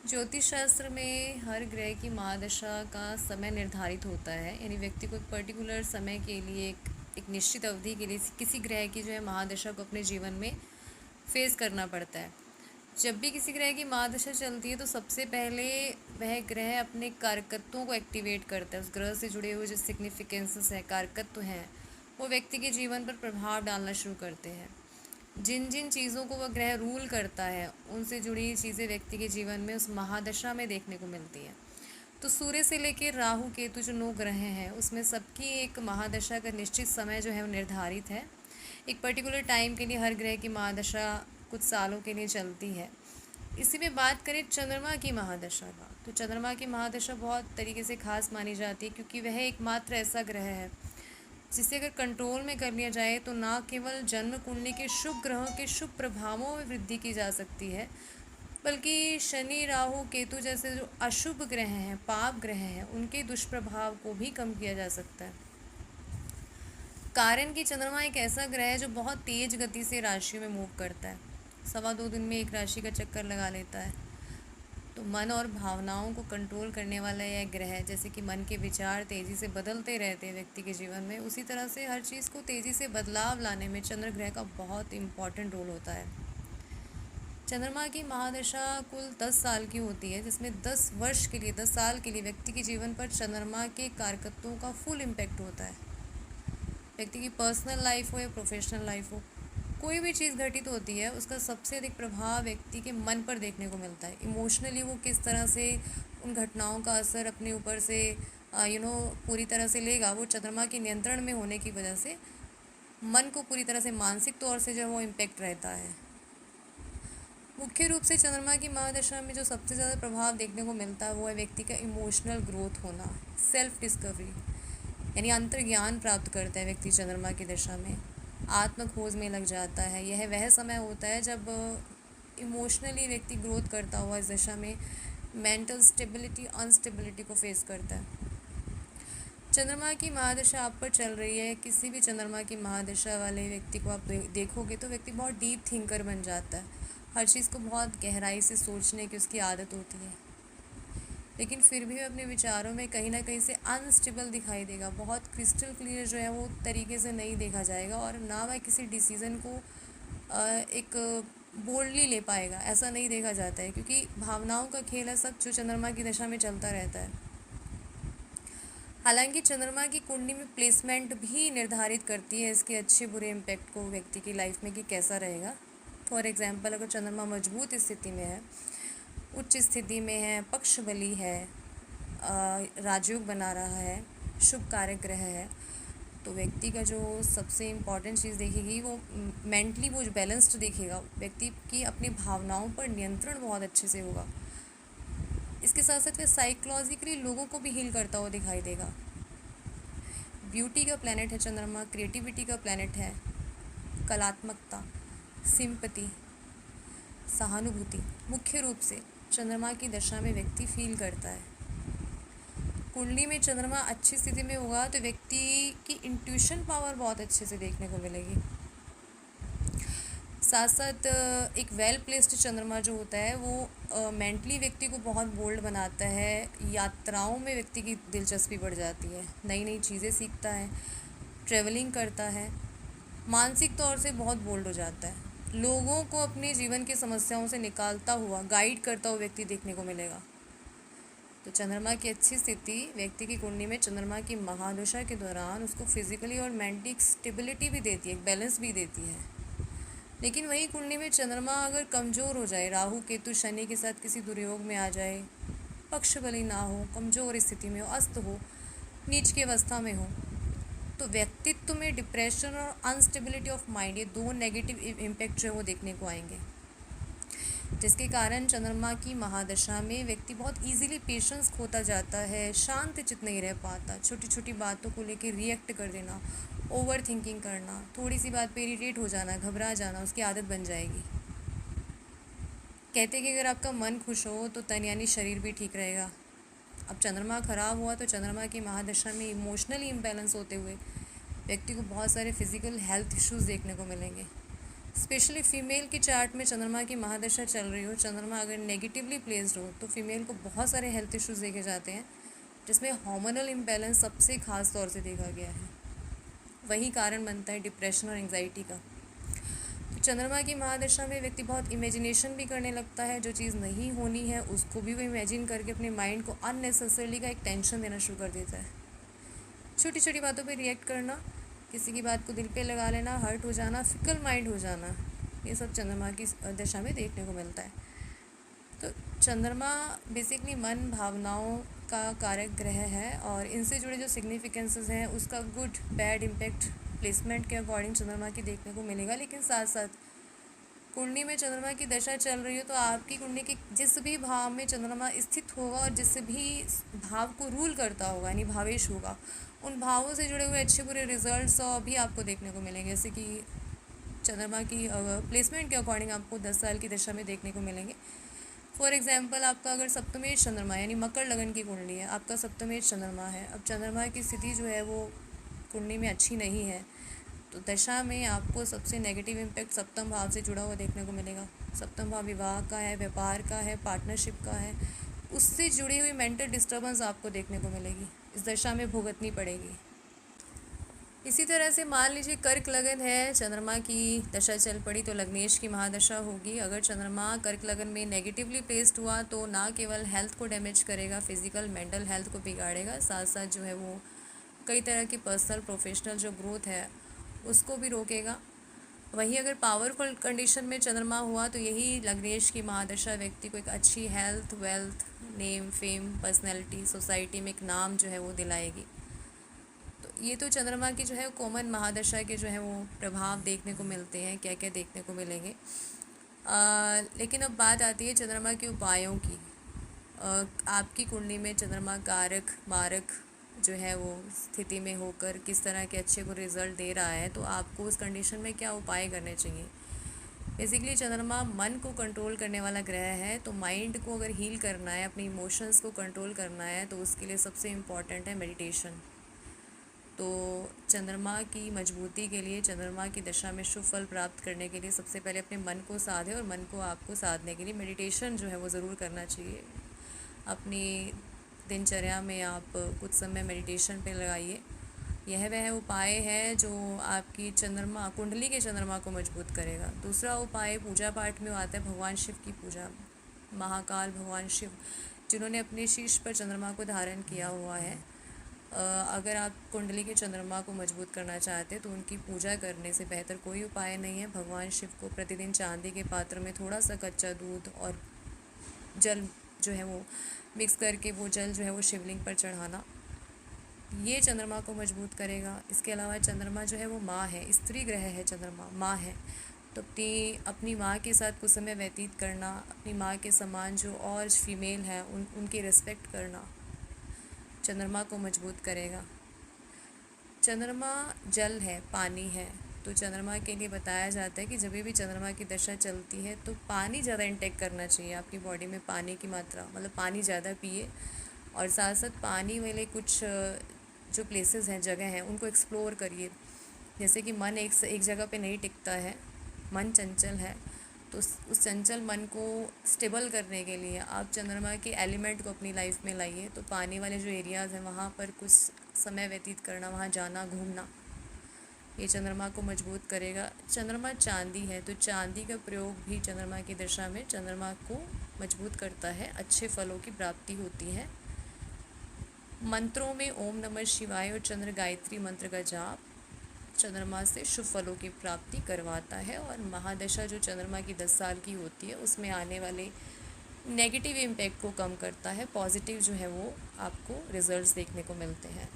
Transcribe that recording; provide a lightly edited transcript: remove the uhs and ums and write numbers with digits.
ज्योतिष शास्त्र में हर ग्रह की महादशा का समय निर्धारित होता है। यानी व्यक्ति को एक पर्टिकुलर समय के लिए एक निश्चित अवधि के लिए किसी ग्रह की जो है महादशा को अपने जीवन में फेस करना पड़ता है। जब भी किसी ग्रह की महादशा चलती है तो सबसे पहले वह ग्रह अपने कारकत्वों को एक्टिवेट करता है। उस ग्रह से जुड़े हुए जो सिग्निफिकेंसेस हैं, कारकत्व हैं, वो व्यक्ति के जीवन पर प्रभाव डालना शुरू करते हैं। जिन जिन चीज़ों को वह ग्रह रूल करता है उनसे जुड़ी चीज़ें व्यक्ति के जीवन में उस महादशा में देखने को मिलती हैं। तो सूर्य से लेकर राहु केतु जो 9 ग्रह हैं उसमें सबकी एक महादशा का निश्चित समय जो है वो निर्धारित है। एक पर्टिकुलर टाइम के लिए हर ग्रह की महादशा कुछ सालों के लिए चलती है। इसी में बात करें चंद्रमा की महादशा का, तो चंद्रमा की महादशा बहुत तरीके से खास मानी जाती है क्योंकि वह एकमात्र ऐसा ग्रह है जिसे अगर कंट्रोल में कर लिया जाए तो ना केवल जन्म कुंडली के शुभ ग्रहों के शुभ प्रभावों में वृद्धि की जा सकती है, बल्कि शनि राहु केतु जैसे जो अशुभ ग्रह हैं, पाप ग्रह हैं, उनके दुष्प्रभाव को भी कम किया जा सकता है। कारण कि चंद्रमा एक ऐसा ग्रह है जो बहुत तेज गति से राशियों में मूव करता है। 2.25 दिन में एक राशि का चक्कर लगा लेता है। तो मन और भावनाओं को कंट्रोल करने वाला यह ग्रह, जैसे कि मन के विचार तेज़ी से बदलते रहते हैं व्यक्ति के जीवन में, उसी तरह से हर चीज़ को तेज़ी से बदलाव लाने में चंद्र ग्रह का बहुत इम्पॉर्टेंट रोल होता है। चंद्रमा की महादशा कुल 10 साल की होती है, जिसमें 10 वर्ष के लिए 10 साल के लिए व्यक्ति के जीवन पर चंद्रमा के कारकत्वों का फुल इम्पैक्ट होता है। व्यक्ति की पर्सनल लाइफ हो या प्रोफेशनल लाइफ हो, कोई भी चीज़ घटित होती है उसका सबसे अधिक प्रभाव व्यक्ति के मन पर देखने को मिलता है। इमोशनली वो किस तरह से उन घटनाओं का असर अपने ऊपर से पूरी तरह से लेगा, वो चंद्रमा के नियंत्रण में होने की वजह से मन को पूरी तरह से मानसिक तौर से जो वो इम्पेक्ट रहता है। मुख्य रूप से चंद्रमा की महादशा में जो सबसे ज़्यादा प्रभाव देखने को मिलता है वो है व्यक्ति का इमोशनल ग्रोथ होना, सेल्फ डिस्कवरी, यानी अंतर्ज्ञान प्राप्त करता है व्यक्ति चंद्रमा की दशा में, आत्म खोज में लग जाता है। यह वह समय होता है जब इमोशनली व्यक्ति ग्रोथ करता हुआ इस दशा में मेंटल स्टेबिलिटी अनस्टेबिलिटी को फेस करता है। चंद्रमा की महादशा आप पर चल रही है, किसी भी चंद्रमा की महादशा वाले व्यक्ति को आप देखोगे तो व्यक्ति बहुत डीप थिंकर बन जाता है। हर चीज़ को बहुत गहराई से सोचने की उसकी आदत होती है, लेकिन फिर भी अपने विचारों में कहीं ना कहीं से अनस्टेबल दिखाई देगा। बहुत क्रिस्टल क्लियर जो है वो तरीके से नहीं देखा जाएगा और ना वह किसी डिसीज़न को एक बोल्डली ले पाएगा, ऐसा नहीं देखा जाता है, क्योंकि भावनाओं का खेल है सब जो चंद्रमा की दशा में चलता रहता है। हालांकि चंद्रमा की कुंडली में प्लेसमेंट भी निर्धारित करती है इसके अच्छे बुरे इम्पैक्ट को व्यक्ति की लाइफ में कि कैसा रहेगा। फॉर एग्जाम्पल, अगर चंद्रमा मजबूत स्थिति में है, उच्च स्थिति में है, पक्ष बली है, राजयोग बना रहा है, शुभ कारक ग्रह है, तो व्यक्ति का जो सबसे इम्पॉर्टेंट चीज़ देखेगी वो मेंटली वो बैलेंस्ड दिखेगा। व्यक्ति की अपनी भावनाओं पर नियंत्रण बहुत अच्छे से होगा। इसके साथ साथ वह साइकोलॉजिकली लोगों को भी हील करता हुआ दिखाई देगा। ब्यूटी का प्लैनेट है चंद्रमा, क्रिएटिविटी का प्लैनेट है, कलात्मकता, सिंपैथी, सहानुभूति मुख्य रूप से चंद्रमा की दशा में व्यक्ति फील करता है। कुंडली में चंद्रमा अच्छी स्थिति में होगा तो व्यक्ति की इंट्यूशन पावर बहुत अच्छे से देखने को मिलेगी। साथ साथ एक वेल प्लेस्ड चंद्रमा जो होता है वो मेंटली व्यक्ति को बहुत बोल्ड बनाता है। यात्राओं में व्यक्ति की दिलचस्पी बढ़ जाती है, नई नई चीज़ें सीखता है, ट्रैवलिंग करता है, मानसिक तौर से बहुत बोल्ड हो जाता है। लोगों को अपने जीवन की समस्याओं से निकालता हुआ, गाइड करता हुआ व्यक्ति देखने को मिलेगा। तो चंद्रमा की अच्छी स्थिति व्यक्ति की कुंडली में चंद्रमा की महादशा के दौरान उसको फिजिकली और मेंटली स्टेबिलिटी भी देती है, एक बैलेंस भी देती है। लेकिन वही कुंडली में चंद्रमा अगर कमज़ोर हो जाए, राहु केतु शनि के साथ किसी दुर्योग में आ जाए, पक्ष बली ना हो, कमज़ोर स्थिति में हो, अस्त हो, नीच की अवस्था में हो, तो व्यक्तित्व में डिप्रेशन और अनस्टेबिलिटी ऑफ माइंड, ये 2 नेगेटिव इम्पैक्ट जो है वो देखने को आएंगे, जिसके कारण चंद्रमा की महादशा में व्यक्ति बहुत इजीली पेशेंस खोता जाता है, शांत चित्त नहीं रह पाता, छोटी छोटी बातों को लेकर रिएक्ट कर देना, ओवर थिंकिंग करना, थोड़ी सी बात पे इरिटेट हो जाना, घबरा जाना उसकी आदत बन जाएगी। कहते हैं कि अगर आपका मन खुश हो तो तन यानी शरीर भी ठीक रहेगा। अब चंद्रमा खराब हुआ तो चंद्रमा की महादशा में इमोशनली इम्बैलेंस होते हुए व्यक्ति को बहुत सारे फिजिकल हेल्थ इश्यूज़ देखने को मिलेंगे। स्पेशली फीमेल की चार्ट में चंद्रमा की महादशा चल रही हो, चंद्रमा अगर नेगेटिवली प्लेस्ड हो तो फीमेल को बहुत सारे हेल्थ इश्यूज देखे जाते हैं, जिसमें हार्मोनल इम्बैलेंस सबसे खास तौर से देखा गया है। वही कारण बनता है डिप्रेशन और एंग्जाइटी का। तो चंद्रमा की महादशा में व्यक्ति बहुत इमेजिनेशन भी करने लगता है, जो चीज़ नहीं होनी है उसको भी वो इमेजिन करके अपने माइंड को अननेसेसरीली का एक टेंशन देना शुरू कर देता है। छोटी छोटी बातों पे रिएक्ट करना, किसी की बात को दिल पे लगा लेना, हर्ट हो जाना, फिकल माइंड हो जाना, ये सब चंद्रमा की दशा में देखने को मिलता है। तो चंद्रमा बेसिकली मन भावनाओं का कारक ग्रह है, और इनसे जुड़े जो सिग्निफिकेंसेस हैं उसका गुड बैड इम्पैक्ट प्लेसमेंट के अकॉर्डिंग चंद्रमा की देखने को मिलेगा। लेकिन साथ साथ कुंडली में चंद्रमा की दशा चल रही हो तो आपकी कुंडली के जिस भी भाव में चंद्रमा स्थित होगा और जिस भी भाव को रूल करता होगा यानी भावेश होगा, उन भावों से जुड़े हुए अच्छे बुरे रिजल्ट्स भी आपको देखने को मिलेंगे। जैसे कि चंद्रमा की प्लेसमेंट के अकॉर्डिंग आपको 10 साल की दशा में देखने को मिलेंगे। फॉर एग्जांपल, आपका अगर सप्तमेश चंद्रमा यानी मकर लगन की कुंडली है, आपका सप्तमेश चंद्रमा है, अब चंद्रमा की स्थिति जो है वो कुंडली में अच्छी नहीं है, तो दशा में आपको सबसे नेगेटिव इम्पैक्ट सप्तम भाव से जुड़ा हुआ देखने को मिलेगा। सप्तम भाव विवाह का है, व्यापार का है, पार्टनरशिप का है, उससे जुड़ी हुई मेंटल डिस्टर्बेंस आपको देखने को मिलेगी, इस दशा में भुगतनी पड़ेगी। इसी तरह से मान लीजिए कर्क लगन है, चंद्रमा की दशा चल पड़ी तो लग्नेश की महादशा होगी। अगर चंद्रमा कर्क लगन में नेगेटिवली प्लेस्ड हुआ तो ना केवल हेल्थ को डैमेज करेगा, फिजिकल मेंटल हेल्थ को बिगाड़ेगा, साथ साथ जो है वो कई तरह की पर्सनल प्रोफेशनल जो ग्रोथ है उसको भी रोकेगा। वहीं अगर पावरफुल कंडीशन में चंद्रमा हुआ तो यही लग्नेश की महादशा व्यक्ति को एक अच्छी health, wealth, name, fame, personality, society में एक नाम जो है वो दिलाएगी। तो ये तो चंद्रमा की जो है कॉमन महादशा के जो है वो प्रभाव देखने को मिलते हैं, क्या क्या देखने को मिलेंगे। लेकिन अब बात आती है चंद्रमा के उपायों की। आपकी कुंडली में चंद्रमा कारक मारक जो है वो स्थिति में होकर किस तरह के अच्छे को रिजल्ट दे रहा है, तो आपको उस कंडीशन में क्या उपाय करने चाहिए। बेसिकली चंद्रमा मन को कंट्रोल करने वाला ग्रह है, तो माइंड को अगर हील करना है, अपने इमोशंस को कंट्रोल करना है, तो उसके लिए सबसे इम्पॉर्टेंट है मेडिटेशन। तो चंद्रमा की मजबूती के लिए, चंद्रमा की दशा में शुभ फल प्राप्त करने के लिए सबसे पहले अपने मन को साधे, और मन को आपको साधने के लिए मेडिटेशन जो है वो ज़रूर करना चाहिए। अपनी दिनचर्या में आप कुछ समय मेडिटेशन पे लगाइए। यह वह उपाय है जो आपकी चंद्रमा कुंडली के चंद्रमा को मजबूत करेगा। दूसरा उपाय पूजा पाठ में आता है भगवान शिव की पूजा। महाकाल भगवान शिव जिन्होंने अपने शीश पर चंद्रमा को धारण किया हुआ है, अगर आप कुंडली के चंद्रमा को मजबूत करना चाहते हैं तो उनकी पूजा करने से बेहतर कोई उपाय नहीं है। भगवान शिव को प्रतिदिन चांदी के पात्र में थोड़ा सा कच्चा दूध और जल जो है वो मिक्स करके वो जल जो है वो शिवलिंग पर चढ़ाना, ये चंद्रमा को मजबूत करेगा। इसके अलावा चंद्रमा जो है वो माँ है, स्त्री ग्रह है, चंद्रमा माँ है, तो अपनी माँ के साथ कुछ समय व्यतीत करना, अपनी माँ के समान जो और फीमेल है उनकी रिस्पेक्ट करना चंद्रमा को मजबूत करेगा। चंद्रमा जल है, पानी है, तो चंद्रमा के लिए बताया जाता है कि जब भी चंद्रमा की दशा चलती है तो पानी ज़्यादा इंटेक करना चाहिए। आपकी बॉडी में पानी की मात्रा, मतलब पानी ज़्यादा पिए, और साथ साथ पानी वाले कुछ जो प्लेसेस हैं, जगह हैं, उनको एक्सप्लोर करिए। जैसे कि मन एक जगह पे नहीं टिकता है, मन चंचल है, तो उस चंचल मन को स्टेबल करने के लिए आप चंद्रमा के एलिमेंट को अपनी लाइफ में लाइए। तो पानी वाले जो एरियाज़ हैं वहाँ पर कुछ समय व्यतीत करना, वहाँ जाना, घूमना, ये चंद्रमा को मजबूत करेगा। चंद्रमा चांदी है, तो चांदी का प्रयोग भी चंद्रमा की दशा में चंद्रमा को मजबूत करता है, अच्छे फलों की प्राप्ति होती है। मंत्रों में ओम नमः शिवाय और चंद्र गायत्री मंत्र का जाप चंद्रमा से शुभ फलों की प्राप्ति करवाता है। और महादशा जो चंद्रमा की 10 साल की होती है उसमें आने वाले नेगेटिव इम्पैक्ट को कम करता है, पॉजिटिव जो है वो आपको रिजल्ट्स देखने को मिलते हैं।